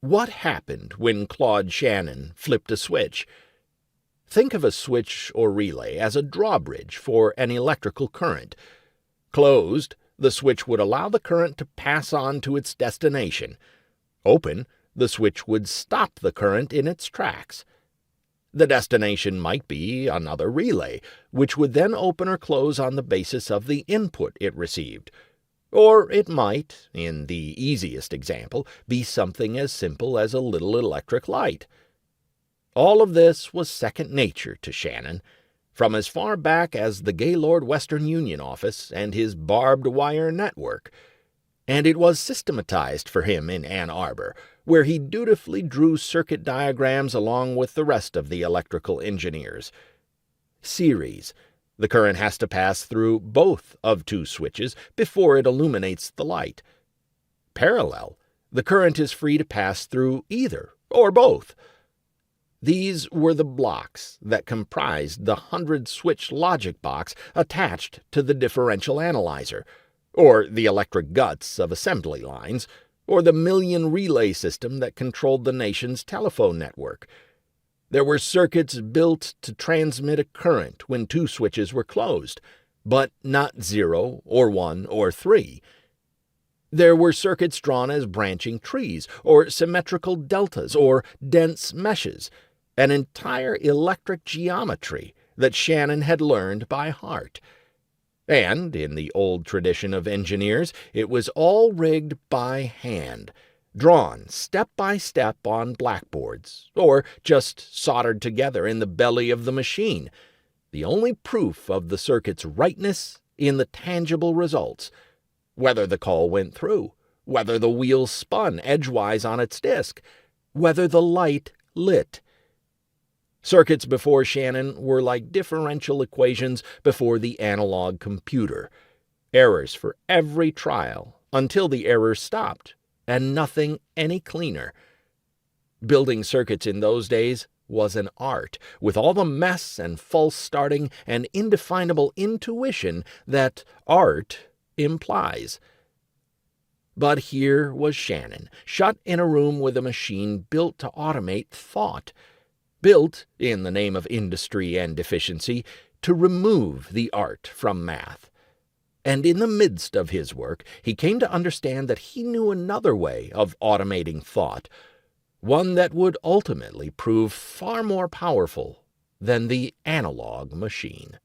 What happened when Claude Shannon flipped a switch? Think of a switch or relay as a drawbridge for an electrical current. Closed, the switch would allow the current to pass on to its destination. Open, the switch would stop the current in its tracks. The destination might be another relay, which would then open or close on the basis of the input it received. Or it might, in the easiest example, be something as simple as a little electric light. All of this was second nature to Shannon, from as far back as the Gaylord Western Union office and his barbed wire network, and it was systematized for him in Ann Arbor, where he dutifully drew circuit diagrams along with the rest of the electrical engineers. Series. The current has to pass through both of two switches before it illuminates the light. Parallel. The current is free to pass through either or both. These were the blocks that comprised the 100-switch logic box attached to the differential analyzer, or the electric guts of assembly lines, or the million relay system that controlled the nation's telephone network. There were circuits built to transmit a current when two switches were closed, but not 0 or 1 or 3. There were circuits drawn as branching trees, or symmetrical deltas, or dense meshes, an entire electric geometry that Shannon had learned by heart. And, in the old tradition of engineers, it was all rigged by hand, drawn step by step on blackboards, or just soldered together in the belly of the machine, the only proof of the circuit's rightness in the tangible results, whether the call went through, whether the wheel spun edgewise on its disk, whether the light lit. Circuits before Shannon were like differential equations before the analog computer. Errors for every trial, until the errors stopped, and nothing any cleaner. Building circuits in those days was an art, with all the mess and false starting and indefinable intuition that art implies. But here was Shannon, shut in a room with a machine built to automate thought, built, in the name of industry and efficiency, to remove the art from math. And in the midst of his work, he came to understand that he knew another way of automating thought, one that would ultimately prove far more powerful than the analog machine.